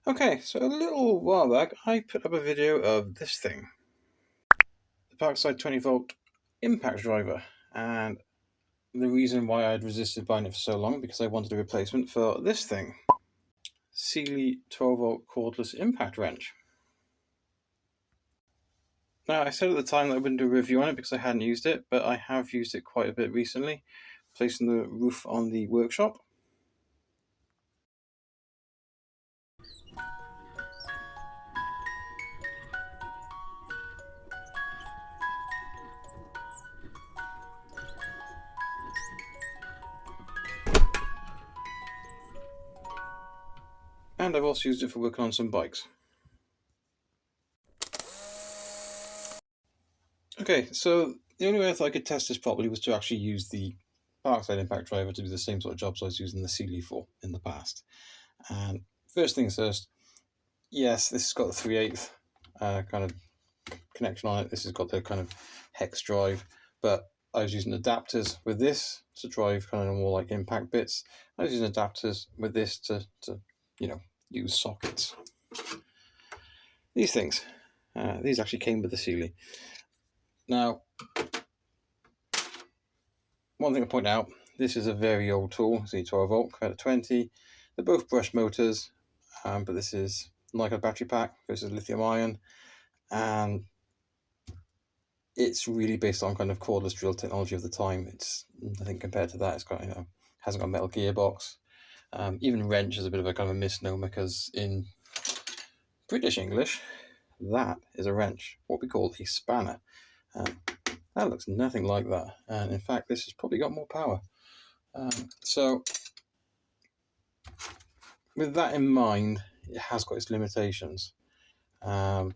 Okay, so a little while back, I put up a video of this thing, the Parkside 20-volt impact driver, and the reason why I'd resisted buying it for so long because I wanted a replacement for this thing, Sealy 12-volt cordless impact wrench. Now, I said at the time that I wouldn't do a review on it because I hadn't used it, but I have used it quite a bit recently, placing the roof on the workshop. And I've also used it for working on some bikes. Okay, so the only way I thought I could test this properly was to actually use the Parkside impact driver to do the same sort of jobs I was using the Sealy for in the past. And first things first, yes, this has got the 3/8 kind of connection on it. This has got the kind of hex drive, but I was using adapters with this to drive kind of more like impact bits. I was using adapters with this to use sockets. These things, these actually came with the Sealy. Now, one thing to point out, this is a very old tool. It's a 12-volt, Credit 20. They're both brush motors, but this is like a battery pack versus lithium ion, and it's really based on kind of cordless drill technology of the time. It's nothing compared to that. It's got hasn't got a metal gearbox. Even wrench is a bit of a kind of a misnomer because in British English, that is a wrench, what we call a spanner. That looks nothing like that, and in fact this has probably got more power. So with that in mind, it has got its limitations, and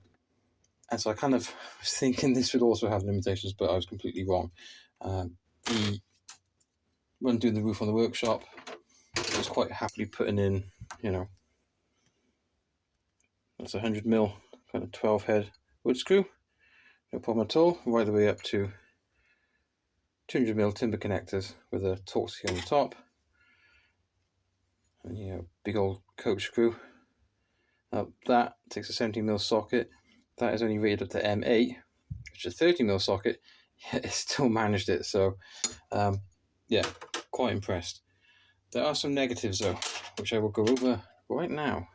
so I kind of was thinking this would also have limitations, but I was completely wrong. When doing the roof on the workshop, I was quite happily putting in, that's 100mm kind of 12 head wood screw, no problem at all, right the way up to 200mm timber connectors with a Torx on the top, and big old coach screw. Now that takes a 17mm socket. That is only rated up to M8, which is a 30mm socket, yet it still managed it. So yeah, quite impressed. There are some negatives though, which I will go over right now.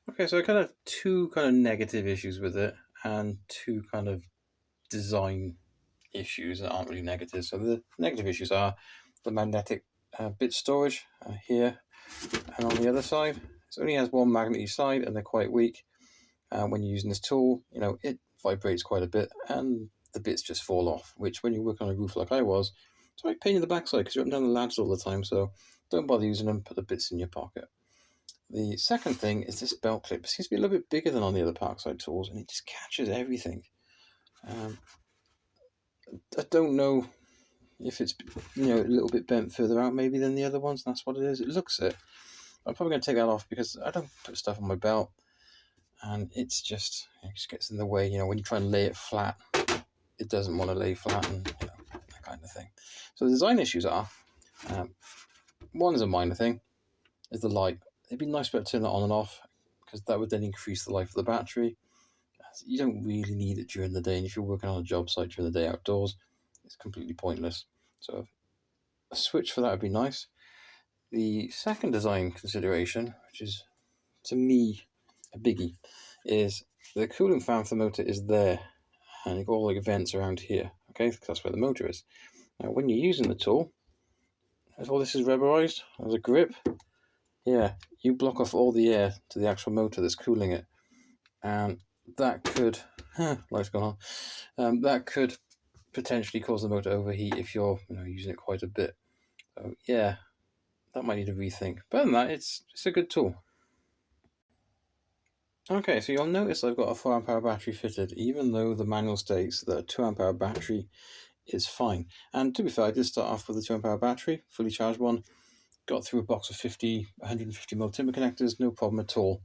Okay, so kind of two kind of negative issues with it, and two kind of design issues that aren't really negative. So the negative issues are the magnetic bit storage here and on the other side. It only has one magnet each side, and they're quite weak. When you're using this tool, it vibrates quite a bit, and the bits just fall off. Which, when you work on a roof like I was, it's a right pain in the backside because you're up and down the ladders all the time. So don't bother using them. Put the bits in your pocket. The second thing is this belt clip. It seems to be a little bit bigger than on the other Parkside tools, and it just catches everything. I don't know if it's a little bit bent further out maybe than the other ones. That's what it is. It looks it. I'm probably going to take that off because I don't put stuff on my belt, and it just gets in the way. When you try and lay it flat, it doesn't want to lay flat, and that kind of thing. So the design issues are, one is a minor thing, is the light. It'd be nice to turn that on and off because that would then increase the life of the battery. You don't really need it during the day, and if you're working on a job site during the day outdoors, it's completely pointless. So a switch for that would be nice. The second design consideration, which is to me a biggie, is the cooling fan for the motor is there, and you've got all the vents around here, okay, because that's where the motor is. Now when you're using the tool, as all this is rubberized, there's a grip, you block off all the air to the actual motor that's cooling it, and that could, light's gone on, that could potentially cause the motor to overheat if you're using it quite a bit. So yeah, that might need a rethink. But other than that, it's a good tool. Okay, so you'll notice I've got a 4Ah battery fitted, even though the manual states that a 2Ah battery is fine. And to be fair, I did start off with a 2Ah battery, fully charged one, got through a box of 150mm timber connectors, no problem at all,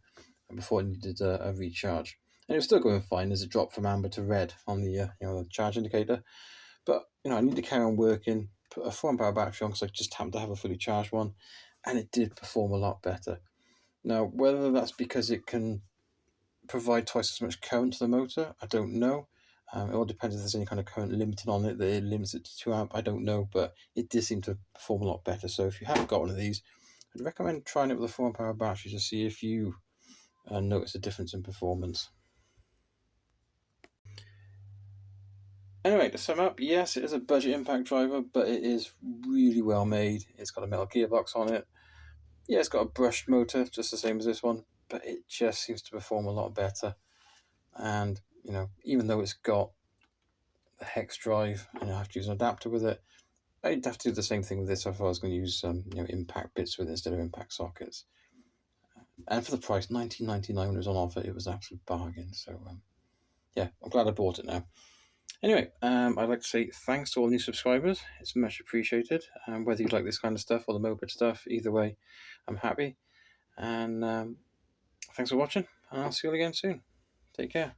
before it needed a recharge. And it was still going fine as it dropped from amber to red on the the charge indicator. But I need to carry on working, put a 4Ah battery on because I just happened to have a fully charged one, and it did perform a lot better. Now, whether that's because it can provide twice as much current to the motor, I don't know. It all depends if there's any kind of current limiting on it that it limits it to 2 amp. I don't know, but it did seem to perform a lot better. So if you haven't got one of these, I'd recommend trying it with a 4 amp hour battery to see if you notice a difference in performance. Anyway, to sum up, yes, it is a budget impact driver, but it is really well made. It's got a metal gearbox on it. Yeah, it's got a brushed motor, just the same as this one, but it just seems to perform a lot better. And, even though it's got the hex drive and I have to use an adapter with it, I'd have to do the same thing with this if I was going to use impact bits with it instead of impact sockets. And for the price, $19.99 when it was on offer, it was an absolute bargain. So yeah, I'm glad I bought it now. Anyway, I'd like to say thanks to all new subscribers. It's much appreciated. Whether you like this kind of stuff or the moped stuff, either way, I'm happy. And thanks for watching, and I'll see you all again soon. Take care.